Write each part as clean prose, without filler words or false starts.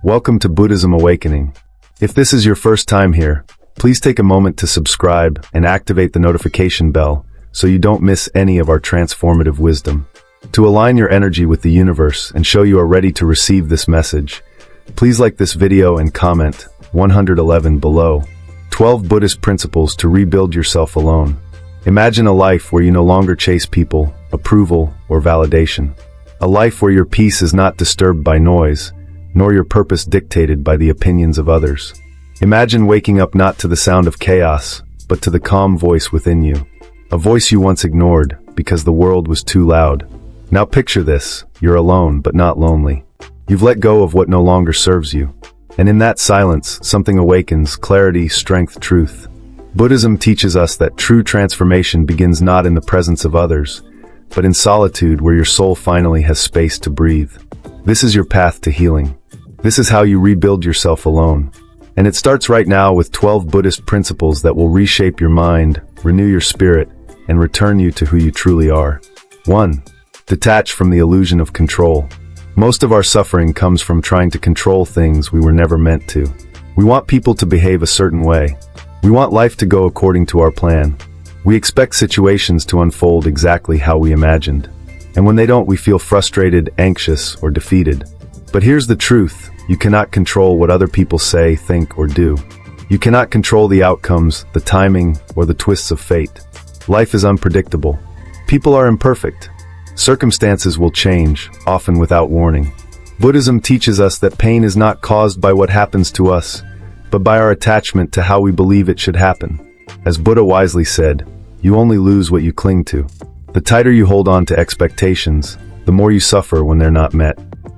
Welcome to Buddhism Awakening. If this is your first time here, please take a moment to subscribe and activate the notification bell so you don't miss any of our transformative wisdom. To align your energy with the universe and show you are ready to receive this message, please like this video and comment 111 below. 12 Buddhist principles to rebuild yourself alone. Imagine a life where you no longer chase people, approval, or validation. A life where your peace is not disturbed by noise, nor your purpose dictated by the opinions of others. Imagine waking up not to the sound of chaos, but to the calm voice within you. A voice you once ignored because the world was too loud. Now picture this: you're alone but not lonely. You've let go of what no longer serves you. And in that silence, something awakens: clarity, strength, truth. Buddhism teaches us that true transformation begins not in the presence of others, but in solitude where your soul finally has space to breathe. This is your path to healing. This is how you rebuild yourself alone. And it starts right now with 12 Buddhist principles that will reshape your mind, renew your spirit, and return you to who you truly are. 1. Detach from the illusion of control. Most of our suffering comes from trying to control things we were never meant to. We want people to behave a certain way. We want life to go according to our plan. We expect situations to unfold exactly how we imagined. And when they don't, we feel frustrated, anxious, or defeated. But here's the truth: you cannot control what other people say, think, or do. You cannot control the outcomes, the timing, or the twists of fate. Life is unpredictable. People are imperfect. Circumstances will change, often without warning. Buddhism teaches us that pain is not caused by what happens to us, but by our attachment to how we believe it should happen. As Buddha wisely said, you only lose what you cling to. The tighter you hold on to expectations, the more you suffer when they're not met.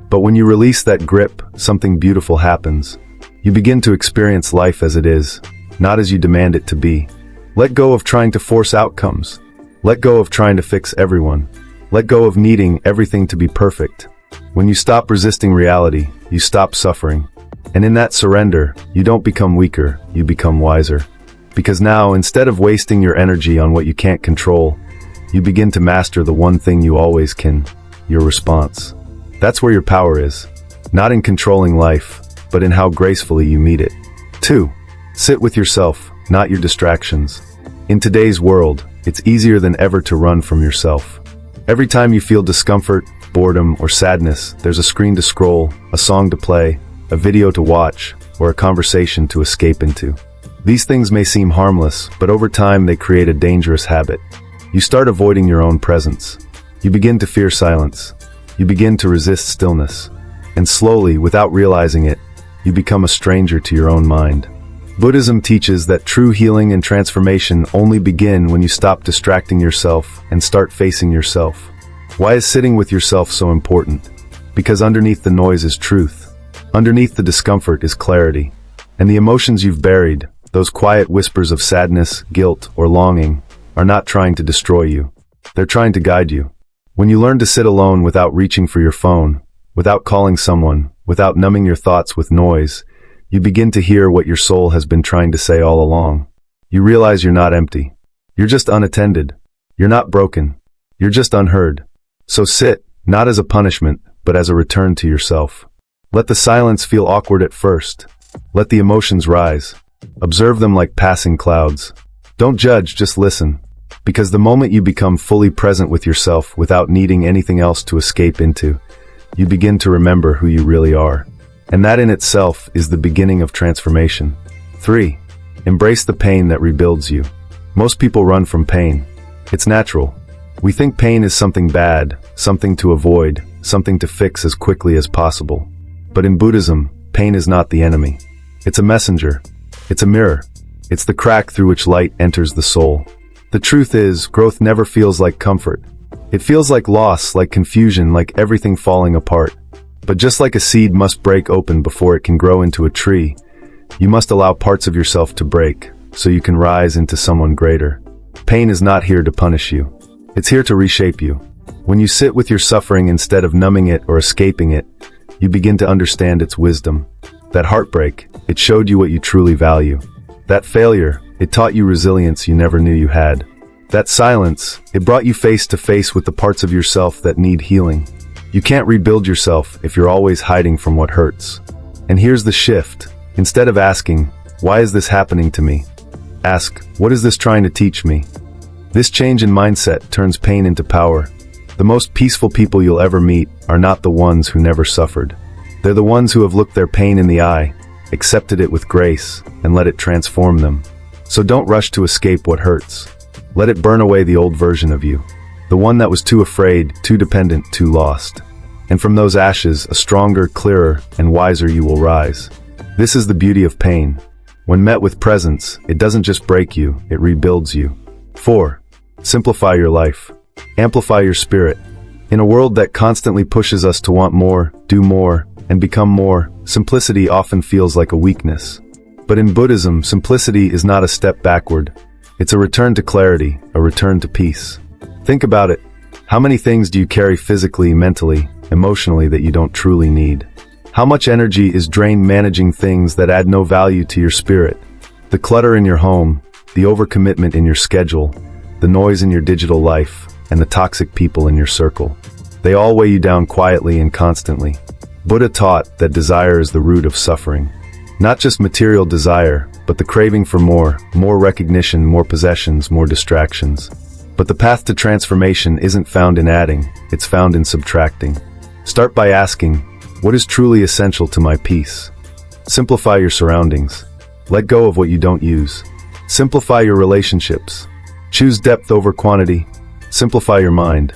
But when you release that grip, something beautiful happens. You begin to experience life as it is, not as you demand it to be. Let go of trying to force outcomes. Let go of trying to fix everyone. Let go of needing everything to be perfect. When you stop resisting reality, you stop suffering. And in that surrender, you don't become weaker, you become wiser. Because now, instead of wasting your energy on what you can't control, you begin to master the one thing you always can: your response. That's where your power is. Not in controlling life, but in how gracefully you meet it. 2. Sit with yourself, not your distractions. In today's world, it's easier than ever to run from yourself. Every time you feel discomfort, boredom, or sadness, there's a screen to scroll, a song to play, a video to watch, or a conversation to escape into. These things may seem harmless, but over time they create a dangerous habit. You start avoiding your own presence. You begin to fear silence. You begin to resist stillness. And slowly, without realizing it, you become a stranger to your own mind. Buddhism teaches that true healing and transformation only begin when you stop distracting yourself and start facing yourself. Why is sitting with yourself so important? Because underneath the noise is truth. Underneath the discomfort is clarity. And the emotions you've buried, those quiet whispers of sadness, guilt, or longing, are not trying to destroy you. They're trying to guide you. When you learn to sit alone without reaching for your phone, without calling someone, without numbing your thoughts with noise, you begin to hear what your soul has been trying to say all along. You realize you're not empty. You're just unattended. You're not broken. You're just unheard. So sit, not as a punishment, but as a return to yourself. Let the silence feel awkward at first. Let the emotions rise. Observe them like passing clouds. Don't judge, just listen. Because the moment you become fully present with yourself without needing anything else to escape into, you begin to remember who you really are. And that in itself is the beginning of transformation. 3. Embrace the pain that rebuilds you. Most people run from pain. It's natural. We think pain is something bad, something to avoid, something to fix as quickly as possible. But in Buddhism, pain is not the enemy. It's a messenger. It's a mirror. It's the crack through which light enters the soul. The truth is, growth never feels like comfort. It feels like loss, like confusion, like everything falling apart. But just like a seed must break open before it can grow into a tree, you must allow parts of yourself to break, so you can rise into someone greater. Pain is not here to punish you. It's here to reshape you. When you sit with your suffering instead of numbing it or escaping it, you begin to understand its wisdom. That heartbreak, it showed you what you truly value. That failure, it taught you resilience you never knew you had. That silence, it brought you face to face with the parts of yourself that need healing. You can't rebuild yourself if you're always hiding from what hurts. And here's the shift. Instead of asking, why is this happening to me? Ask, what is this trying to teach me? This change in mindset turns pain into power. The most peaceful people you'll ever meet are not the ones who never suffered. They're the ones who have looked their pain in the eye, accepted it with grace, and let it transform them. So don't rush to escape what hurts. Let it burn away the old version of you. The one that was too afraid, too dependent, too lost. And from those ashes, a stronger, clearer, and wiser you will rise. This is the beauty of pain. When met with presence, it doesn't just break you, it rebuilds you. 4. Simplify your life. Amplify your spirit. In a world that constantly pushes us to want more, do more, and become more, simplicity often feels like a weakness. But in Buddhism, simplicity is not a step backward. It's a return to clarity, a return to peace. Think about it. How many things do you carry physically, mentally, emotionally that you don't truly need? How much energy is drained managing things that add no value to your spirit? The clutter in your home, the overcommitment in your schedule, the noise in your digital life, and the toxic people in your circle. They all weigh you down quietly and constantly. Buddha taught that desire is the root of suffering. Not just material desire, but the craving for more recognition, more possessions, more distractions. But the path to transformation isn't found in adding, it's found in subtracting. Start by asking, what is truly essential to my peace? Simplify your surroundings. Let go of what you don't use. Simplify your relationships. Choose depth over quantity. Simplify your mind.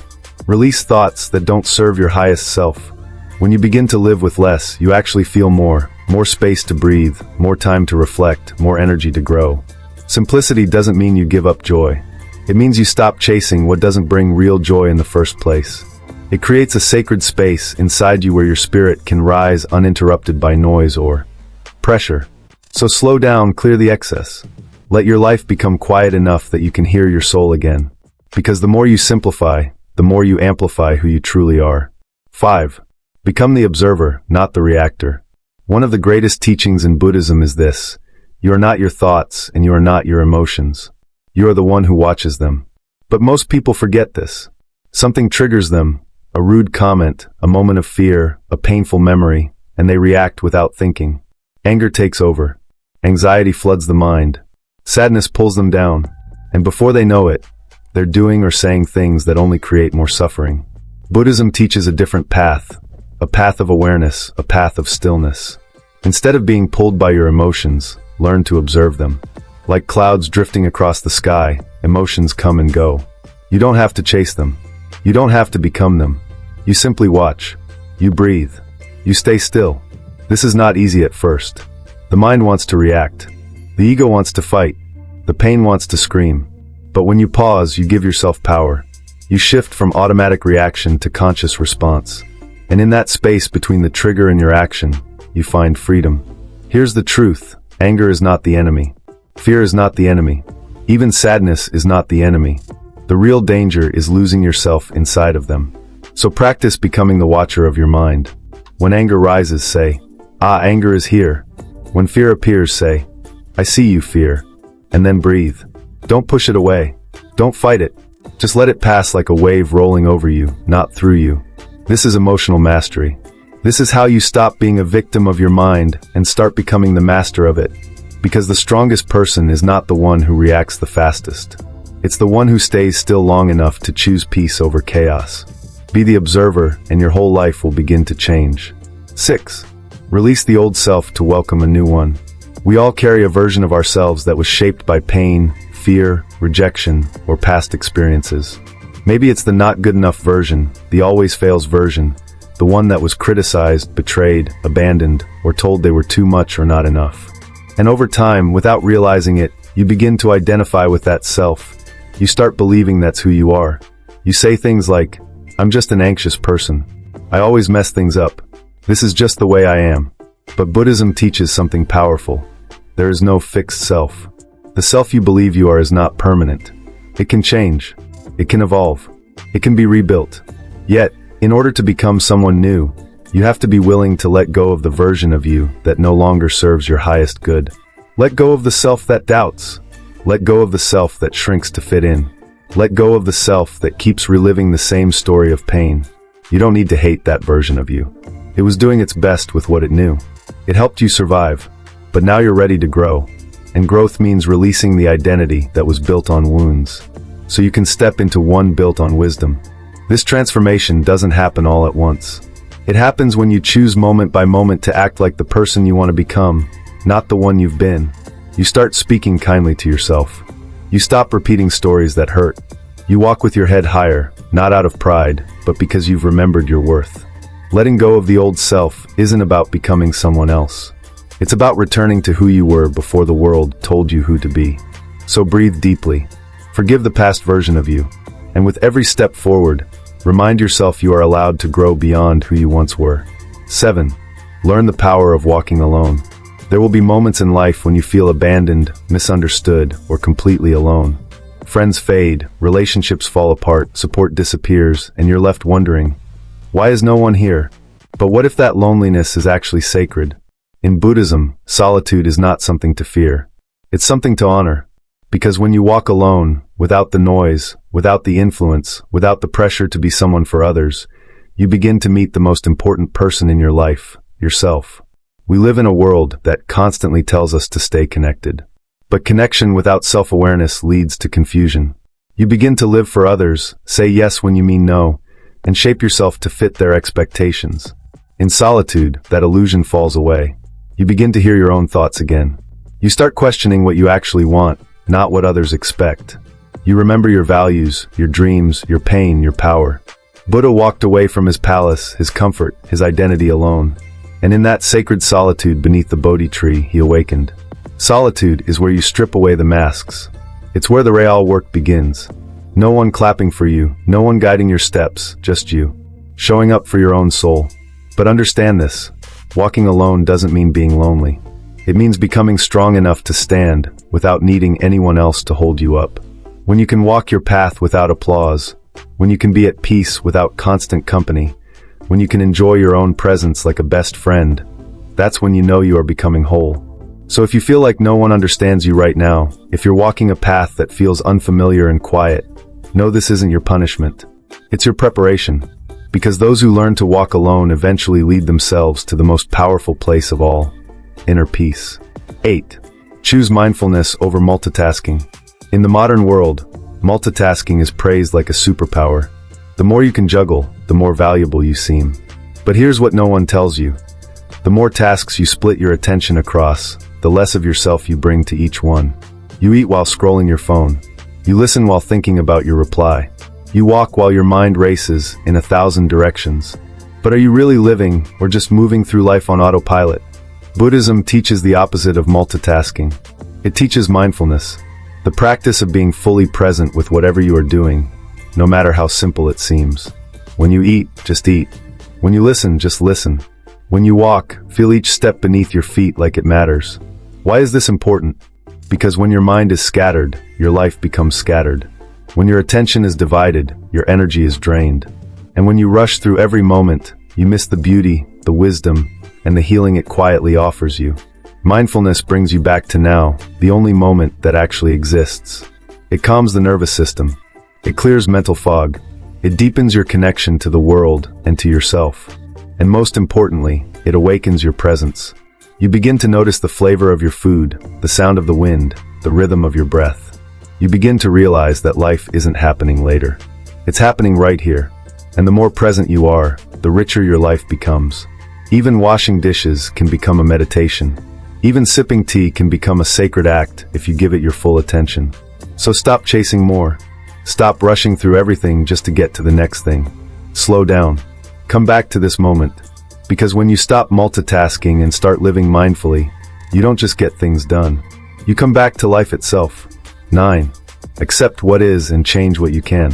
Release thoughts that don't serve your highest self. When you begin to live with less, you actually feel more space to breathe, more time to reflect, more energy to grow. Simplicity doesn't mean you give up joy. It means you stop chasing what doesn't bring real joy in the first place. It creates a sacred space inside you where your spirit can rise uninterrupted by noise or pressure. So slow down, clear the excess. Let your life become quiet enough that you can hear your soul again. Because the more you simplify, the more you amplify who you truly are. 5. Become the observer, not the reactor. One of the greatest teachings in Buddhism is this: you are not your thoughts and you are not your emotions. You are the one who watches them. But most people forget this. Something triggers them, a rude comment, a moment of fear, a painful memory, and they react without thinking. Anger takes over. Anxiety floods the mind. Sadness pulls them down. And before they know it, they're doing or saying things that only create more suffering. Buddhism teaches a different path. A path of awareness, a path of stillness. Instead of being pulled by your emotions, learn to observe them. Like clouds drifting across the sky, emotions come and go. You don't have to chase them. You don't have to become them. You simply watch. You breathe. You stay still. This is not easy at first. The mind wants to react. The ego wants to fight. The pain wants to scream. But when you pause, you give yourself power. You shift from automatic reaction to conscious response. And in that space between the trigger and your action, you find freedom. Here's the truth. Anger is not the enemy. Fear is not the enemy. Even sadness is not the enemy. The real danger is losing yourself inside of them. So practice becoming the watcher of your mind. When anger rises, say, anger is here. When fear appears, say, I see you, fear. And then breathe. Don't push it away. Don't fight it. Just let it pass like a wave rolling over you, not through you. This is emotional mastery. This is how you stop being a victim of your mind and start becoming the master of it. Because the strongest person is not the one who reacts the fastest. It's the one who stays still long enough to choose peace over chaos. Be the observer, and your whole life will begin to change. 6. Release the old self to welcome a new one. We all carry a version of ourselves that was shaped by pain, fear, rejection, or past experiences. Maybe it's the not good enough version, the always fails version, the one that was criticized, betrayed, abandoned, or told they were too much or not enough. And over time, without realizing it, you begin to identify with that self. You start believing that's who you are. You say things like, I'm just an anxious person. I always mess things up. This is just the way I am. But Buddhism teaches something powerful. There is no fixed self. The self you believe you are is not permanent. It can change. It can evolve. It can be rebuilt. Yet, in order to become someone new, you have to be willing to let go of the version of you that no longer serves your highest good. Let go of the self that doubts. Let go of the self that shrinks to fit in. Let go of the self that keeps reliving the same story of pain. You don't need to hate that version of you. It was doing its best with what it knew. It helped you survive, but now you're ready to grow. And growth means releasing the identity that was built on wounds, so you can step into one built on wisdom. This transformation doesn't happen all at once. It happens when you choose moment by moment to act like the person you want to become, not the one you've been. You start speaking kindly to yourself. You stop repeating stories that hurt. You walk with your head higher, not out of pride, but because you've remembered your worth. Letting go of the old self isn't about becoming someone else. It's about returning to who you were before the world told you who to be. So breathe deeply. Forgive the past version of you. And with every step forward, remind yourself you are allowed to grow beyond who you once were. 7. Learn the power of walking alone. There will be moments in life when you feel abandoned, misunderstood, or completely alone. Friends fade, relationships fall apart, support disappears, and you're left wondering, why is no one here? But what if that loneliness is actually sacred? In Buddhism, solitude is not something to fear. It's something to honor. Because when you walk alone, without the noise, without the influence, without the pressure to be someone for others, you begin to meet the most important person in your life, yourself. We live in a world that constantly tells us to stay connected. But connection without self-awareness leads to confusion. You begin to live for others, say yes when you mean no, and shape yourself to fit their expectations. In solitude, that illusion falls away. You begin to hear your own thoughts again. You start questioning what you actually want, not what others expect. You remember your values, your dreams, your pain, your power. Buddha walked away from his palace, his comfort, his identity alone. And in that sacred solitude beneath the Bodhi tree, he awakened. Solitude is where you strip away the masks. It's where the real work begins. No one clapping for you, no one guiding your steps, just you. Showing up for your own soul. But understand this, walking alone doesn't mean being lonely. It means becoming strong enough to stand without needing anyone else to hold you up. When you can walk your path without applause, when you can be at peace without constant company, when you can enjoy your own presence like a best friend, that's when you know you are becoming whole. So if you feel like no one understands you right now, if you're walking a path that feels unfamiliar and quiet, know this isn't your punishment. It's your preparation. Because those who learn to walk alone eventually lead themselves to the most powerful place of all, inner peace. 8. Choose mindfulness over multitasking. In the modern world, multitasking is praised like a superpower. The more you can juggle, the more valuable you seem. But here's what no one tells you. The more tasks you split your attention across, the less of yourself you bring to each one. You eat while scrolling your phone. You listen while thinking about your reply. You walk while your mind races in 1,000 directions. But are you really living, or just moving through life on autopilot? Buddhism teaches the opposite of multitasking. It teaches mindfulness, the practice of being fully present with whatever you are doing, no matter how simple it seems. When you eat, just eat. When you listen, just listen. When you walk, feel each step beneath your feet like it matters. Why is this important? Because when your mind is scattered, your life becomes scattered. When your attention is divided, your energy is drained. And when you rush through every moment, you miss the beauty, the wisdom, and the healing it quietly offers you. Mindfulness brings you back to now, the only moment that actually exists. It calms the nervous system. It clears mental fog. It deepens your connection to the world and to yourself. And most importantly, it awakens your presence. You begin to notice the flavor of your food, the sound of the wind, the rhythm of your breath. You begin to realize that life isn't happening later. It's happening right here. And the more present you are, the richer your life becomes. Even washing dishes can become a meditation. Even sipping tea can become a sacred act if you give it your full attention. So stop chasing more. Stop rushing through everything just to get to the next thing. Slow down. Come back to this moment. Because when you stop multitasking and start living mindfully, you don't just get things done. You come back to life itself. 9. Accept what is and change what you can.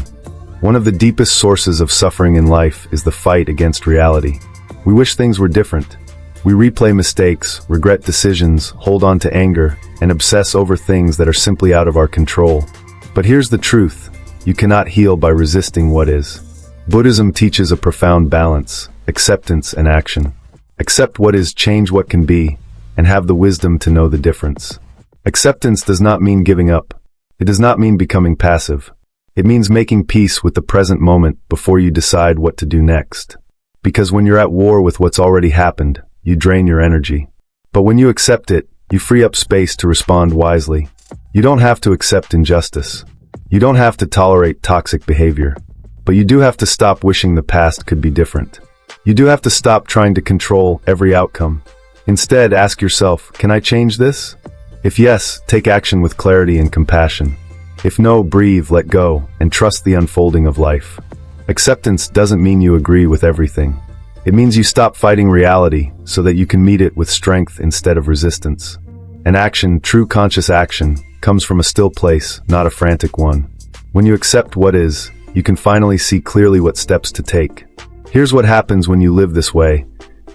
One of the deepest sources of suffering in life is the fight against reality. We wish things were different. We replay mistakes, regret decisions, hold on to anger, and obsess over things that are simply out of our control. But here's the truth. You cannot heal by resisting what is. Buddhism teaches a profound balance, acceptance and action. Accept what is, change what can be, and have the wisdom to know the difference. Acceptance does not mean giving up. It does not mean becoming passive. It means making peace with the present moment before you decide what to do next. Because when you're at war with what's already happened, you drain your energy. But when you accept it, you free up space to respond wisely. You don't have to accept injustice. You don't have to tolerate toxic behavior. But you do have to stop wishing the past could be different. You do have to stop trying to control every outcome. Instead, ask yourself, can I change this? If yes, take action with clarity and compassion. If no, breathe, let go, and trust the unfolding of life. Acceptance doesn't mean you agree with everything. It means you stop fighting reality so that you can meet it with strength instead of resistance. And action, true conscious action, comes from a still place, not a frantic one. When you accept what is, you can finally see clearly what steps to take. Here's what happens when you live this way.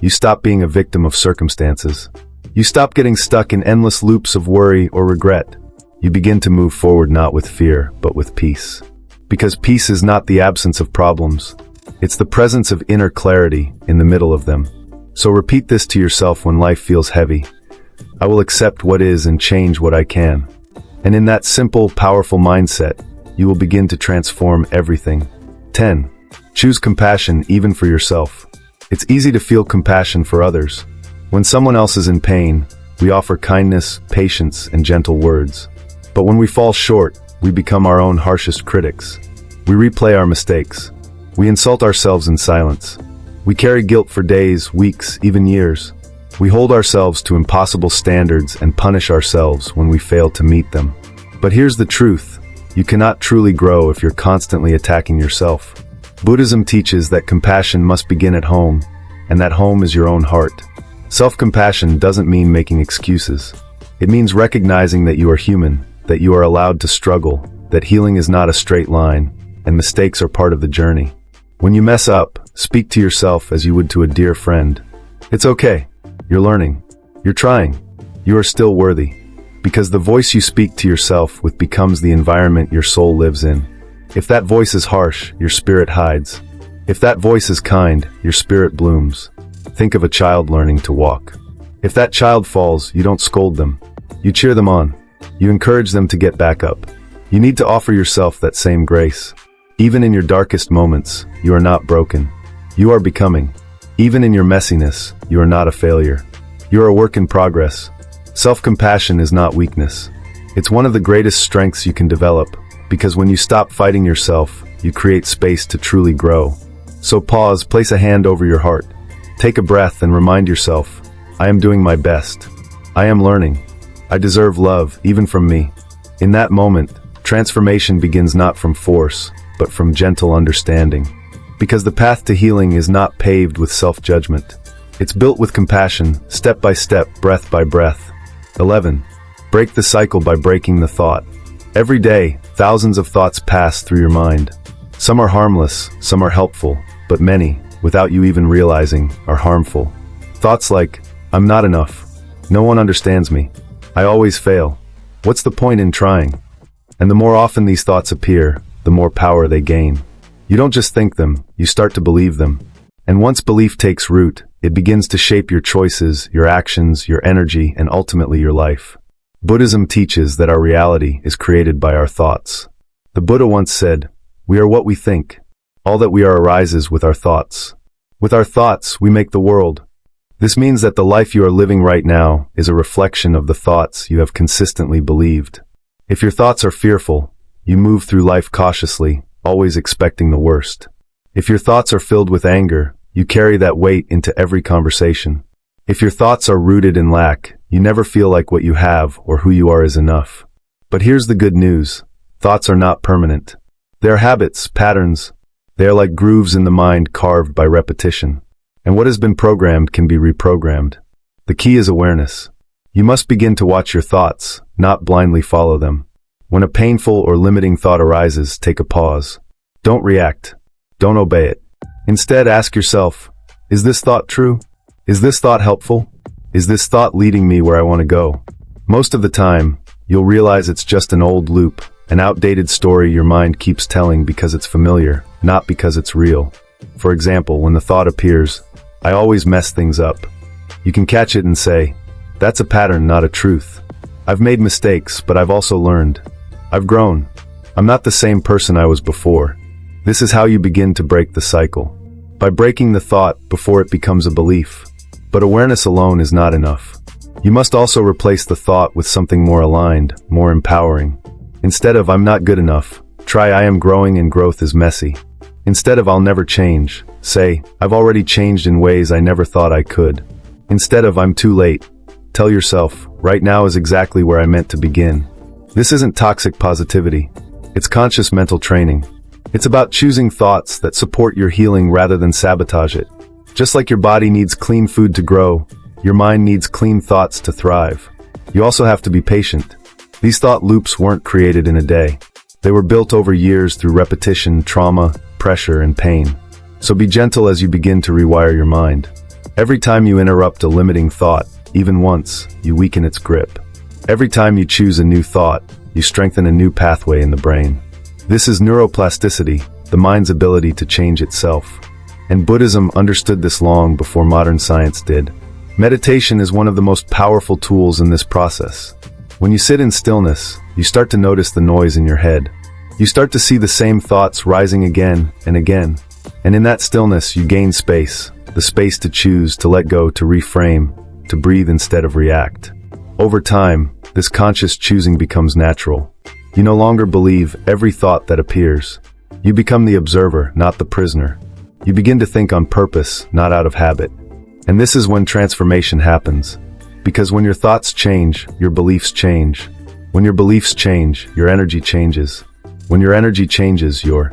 You stop being a victim of circumstances. You stop getting stuck in endless loops of worry or regret. You begin to move forward not with fear, but with peace. Because peace is not the absence of problems. It's the presence of inner clarity in the middle of them. So repeat this to yourself when life feels heavy. I will accept what is and change what I can. And in that simple, powerful mindset, you will begin to transform everything. 10. Choose compassion even for yourself. It's easy to feel compassion for others. When someone else is in pain, we offer kindness, patience, and gentle words. But when we fall short, we become our own harshest critics. We replay our mistakes. We insult ourselves in silence. We carry guilt for days, weeks, even years. We hold ourselves to impossible standards and punish ourselves when we fail to meet them. But here's the truth. You cannot truly grow if you're constantly attacking yourself. Buddhism teaches that compassion must begin at home, and that home is your own heart. Self-compassion doesn't mean making excuses. It means recognizing that you are human, that you are allowed to struggle, that healing is not a straight line, and mistakes are part of the journey. When you mess up, speak to yourself as you would to a dear friend. It's okay. You're learning. You're trying. You are still worthy. Because the voice you speak to yourself with becomes the environment your soul lives in. If that voice is harsh, your spirit hides. If that voice is kind, your spirit blooms. Think of a child learning to walk. If that child falls, you don't scold them. You cheer them on. You encourage them to get back up. You need to offer yourself that same grace. Even in your darkest moments, you are not broken. You are becoming. Even in your messiness, you are not a failure. You are a work in progress. Self-compassion is not weakness. It's one of the greatest strengths you can develop, because when you stop fighting yourself, you create space to truly grow. So pause, place a hand over your heart. Take a breath and remind yourself, I am doing my best. I am learning. I deserve love, even from me. In that moment, transformation begins not from force, but from gentle understanding. Because the path to healing is not paved with self-judgment. It's built with compassion, step by step, breath by breath. 11. Break the cycle by breaking the thought. Every day, thousands of thoughts pass through your mind. Some are harmless, some are helpful, but many, without you even realizing, are harmful. Thoughts like, I'm not enough. No one understands me. I always fail. What's the point in trying? And the more often these thoughts appear, the more power they gain. You don't just think them, you start to believe them. And once belief takes root, it begins to shape your choices, your actions, your energy, and ultimately your life. Buddhism teaches that our reality is created by our thoughts. The Buddha once said, we are what we think. All that we are arises with our thoughts. With our thoughts, we make the world. This means that the life you are living right now is a reflection of the thoughts you have consistently believed. If your thoughts are fearful, you move through life cautiously, always expecting the worst. If your thoughts are filled with anger, you carry that weight into every conversation. If your thoughts are rooted in lack, you never feel like what you have or who you are is enough. But here's the good news. Thoughts are not permanent. They are habits, patterns. They are like grooves in the mind carved by repetition. And what has been programmed can be reprogrammed. The key is awareness. You must begin to watch your thoughts, not blindly follow them. When a painful or limiting thought arises, take a pause. Don't react. Don't obey it. Instead, ask yourself, is this thought true? Is this thought helpful? Is this thought leading me where I want to go? Most of the time, you'll realize it's just an old loop, an outdated story your mind keeps telling because it's familiar, not because it's real. For example, when the thought appears, I always mess things up. You can catch it and say, that's a pattern, not a truth. I've made mistakes, but I've also learned. I've grown. I'm not the same person I was before. This is how you begin to break the cycle. By breaking the thought before it becomes a belief. But awareness alone is not enough. You must also replace the thought with something more aligned, more empowering. Instead of "I'm not good enough," try "I am growing and growth is messy." Instead of "I'll never change," say "I've already changed in ways I never thought I could." Instead of "I'm too late," tell yourself "Right now is exactly where I meant to begin." This isn't toxic positivity. It's conscious mental training. It's about choosing thoughts that support your healing rather than sabotage it. Just like your body needs clean food to grow, your mind needs clean thoughts to thrive. You also have to be patient. These thought loops weren't created in a day. They were built over years through repetition, trauma, pressure, and pain. So be gentle as you begin to rewire your mind. Every time you interrupt a limiting thought, even once, you weaken its grip. Every time you choose a new thought, you strengthen a new pathway in the brain. This is neuroplasticity, the mind's ability to change itself. And Buddhism understood this long before modern science did. Meditation is one of the most powerful tools in this process. When you sit in stillness, you start to notice the noise in your head. You start to see the same thoughts rising again and again. And in that stillness, you gain space, the space to choose, to let go, to reframe, to breathe instead of react. Over time, this conscious choosing becomes natural. You no longer believe every thought that appears. You become the observer, not the prisoner. You begin to think on purpose, not out of habit. And this is when transformation happens. Because when your thoughts change, your beliefs change. When your beliefs change, your energy changes. When your energy changes, your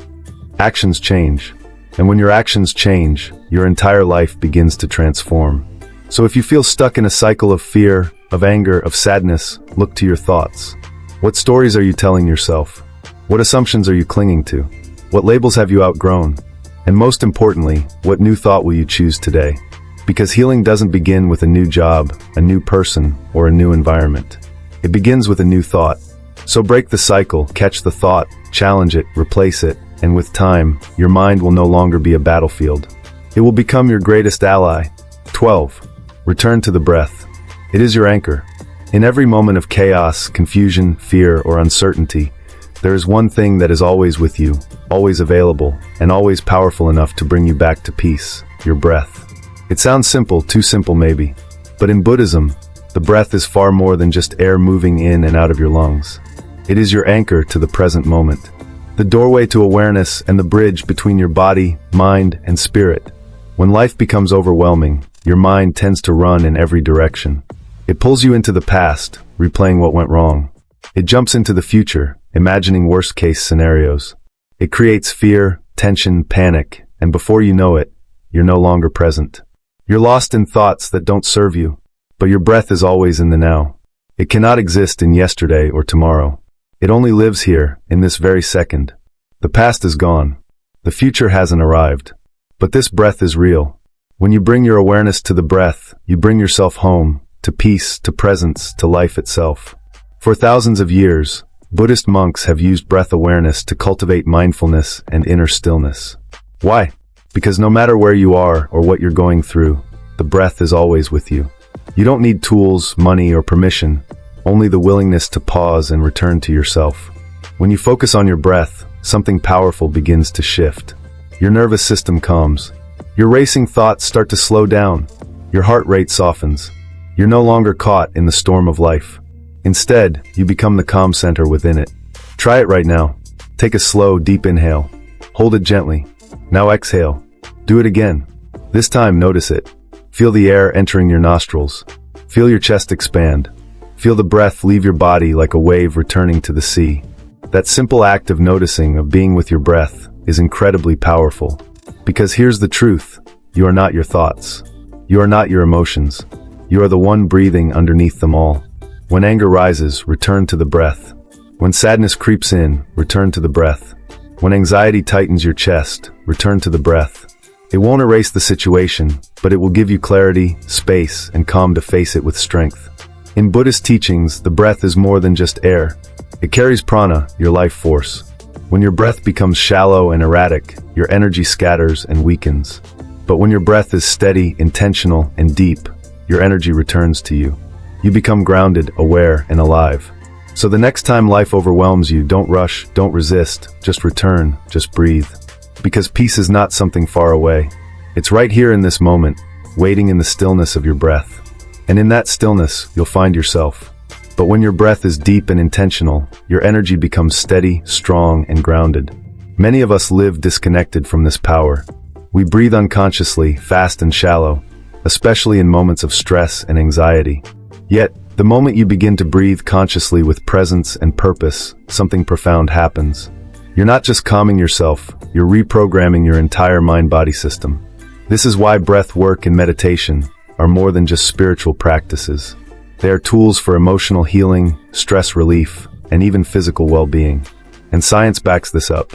actions change. And when your actions change, your entire life begins to transform. So if you feel stuck in a cycle of fear, of anger, of sadness, look to your thoughts. What stories are you telling yourself? What assumptions are you clinging to? What labels have you outgrown? And most importantly, what new thought will you choose today? Because healing doesn't begin with a new job, a new person, or a new environment. It begins with a new thought. So break the cycle, catch the thought, challenge it, replace it, and with time, your mind will no longer be a battlefield. It will become your greatest ally. 12. Return to the breath. It is your anchor. In every moment of chaos, confusion, fear, or uncertainty, there is one thing that is always with you, always available, and always powerful enough to bring you back to peace: your breath. It sounds simple, too simple maybe, but in Buddhism, the breath is far more than just air moving in and out of your lungs. It is your anchor to the present moment, the doorway to awareness and the bridge between your body, mind, and spirit. When life becomes overwhelming, your mind tends to run in every direction. It pulls you into the past, replaying what went wrong. It jumps into the future, imagining worst-case scenarios. It creates fear, tension, panic, and before you know it, you're no longer present. You're lost in thoughts that don't serve you, but your breath is always in the now. It cannot exist in yesterday or tomorrow. It only lives here, in this very second. The past is gone. The future hasn't arrived. But this breath is real. When you bring your awareness to the breath, you bring yourself home, to peace, to presence, to life itself. For thousands of years, Buddhist monks have used breath awareness to cultivate mindfulness and inner stillness. Why? Because no matter where you are or what you're going through, the breath is always with you. You don't need tools, money, or permission, only the willingness to pause and return to yourself. When you focus on your breath, something powerful begins to shift. Your nervous system calms. Your racing thoughts start to slow down. Your heart rate softens. You're no longer caught in the storm of life. Instead, you become the calm center within it. Try it right now. Take a slow, deep inhale. Hold it gently. Now exhale. Do it again. This time, notice it. Feel the air entering your nostrils. Feel your chest expand. Feel the breath leave your body like a wave returning to the sea. That simple act of noticing, of being with your breath, is incredibly powerful. Because here's the truth. You are not your thoughts. You are not your emotions. You are the one breathing underneath them all. When anger rises, return to the breath. When sadness creeps in, return to the breath. When anxiety tightens your chest, return to the breath. It won't erase the situation, but it will give you clarity, space, and calm to face it with strength. In Buddhist teachings, the breath is more than just air. It carries prana, your life force. When your breath becomes shallow and erratic, your energy scatters and weakens. But when your breath is steady, intentional, and deep, your energy returns to you. You become grounded, aware, and alive. So the next time life overwhelms you, don't rush, don't resist, just return, just breathe. Because peace is not something far away. It's right here in this moment, waiting in the stillness of your breath. And in that stillness, you'll find yourself. But when your breath is deep and intentional, your energy becomes steady, strong, and grounded. Many of us live disconnected from this power. We breathe unconsciously, fast and shallow, especially in moments of stress and anxiety. Yet, the moment you begin to breathe consciously with presence and purpose, something profound happens. You're not just calming yourself, you're reprogramming your entire mind-body system. This is why breath work and meditation are more than just spiritual practices. They are tools for emotional healing, stress relief, and even physical well-being. And science backs this up.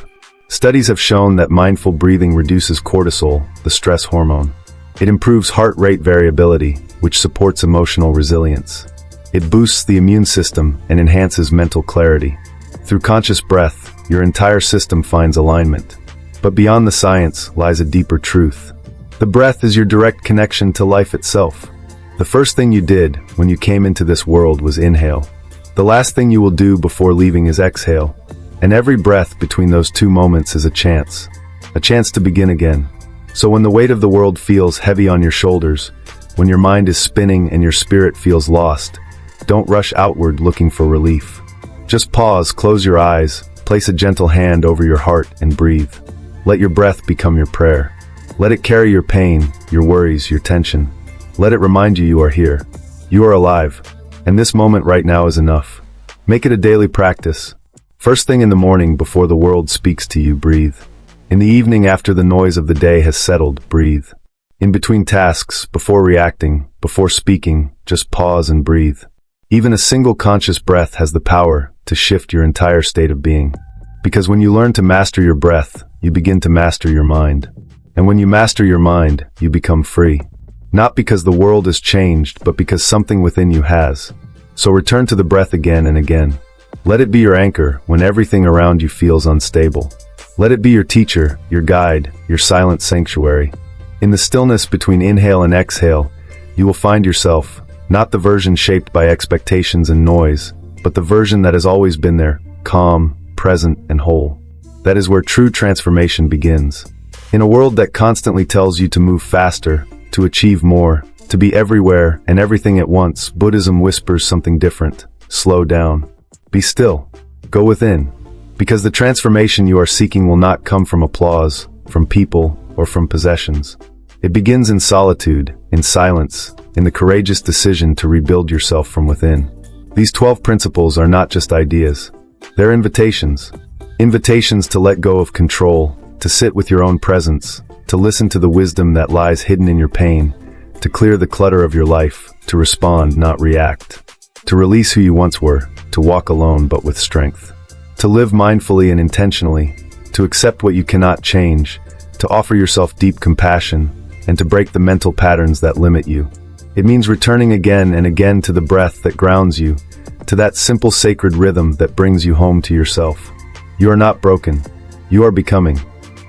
Studies have shown that mindful breathing reduces cortisol, the stress hormone. It improves heart rate variability, which supports emotional resilience. It boosts the immune system and enhances mental clarity. Through conscious breath, your entire system finds alignment. But beyond the science lies a deeper truth. The breath is your direct connection to life itself. The first thing you did when you came into this world was inhale. The last thing you will do before leaving is exhale. And every breath between those two moments is a chance to begin again. So when the weight of the world feels heavy on your shoulders, when your mind is spinning and your spirit feels lost, don't rush outward looking for relief. Just pause, close your eyes, place a gentle hand over your heart and breathe. Let your breath become your prayer. Let it carry your pain, your worries, your tension. Let it remind you are here. You are alive. And this moment right now is enough. Make it a daily practice. First thing in the morning before the world speaks to you, breathe. In the evening after the noise of the day has settled, breathe. In between tasks, before reacting, before speaking, just pause and breathe. Even a single conscious breath has the power to shift your entire state of being. Because when you learn to master your breath, you begin to master your mind. And when you master your mind, you become free. Not because the world has changed, but because something within you has. So return to the breath again and again. Let it be your anchor when everything around you feels unstable. Let it be your teacher, your guide, your silent sanctuary. In the stillness between inhale and exhale, you will find yourself, not the version shaped by expectations and noise, but the version that has always been there, calm, present, and whole. That is where true transformation begins. In a world that constantly tells you to move faster, to achieve more, to be everywhere and everything at once, Buddhism whispers something different. Slow down. Be still. Go within. Because the transformation you are seeking will not come from applause, from people, or from possessions. It begins in solitude, in silence, in the courageous decision to rebuild yourself from within. These 12 principles are not just ideas. They're invitations. Invitations to let go of control, to sit with your own presence, to listen to the wisdom that lies hidden in your pain, to clear the clutter of your life, to respond, not react, to release who you once were, to walk alone but with strength, to live mindfully and intentionally, to accept what you cannot change, to offer yourself deep compassion, and to break the mental patterns that limit you. It means returning again and again to the breath that grounds you, to that simple sacred rhythm that brings you home to yourself. You are not broken. You are becoming.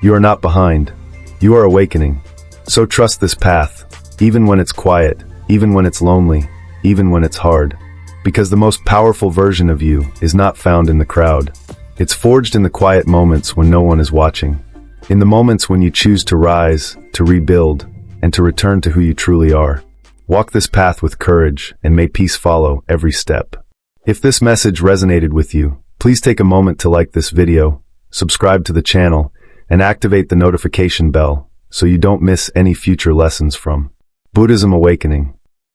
You are not behind. You are awakening. So trust this path, even when it's quiet, even when it's lonely, even when it's hard. Because the most powerful version of you is not found in the crowd. It's forged in the quiet moments when no one is watching. In the moments when you choose to rise, to rebuild, and to return to who you truly are. Walk this path with courage, and may peace follow every step. If this message resonated with you, please take a moment to like this video, subscribe to the channel, and activate the notification bell so you don't miss any future lessons from Buddhism Awakening.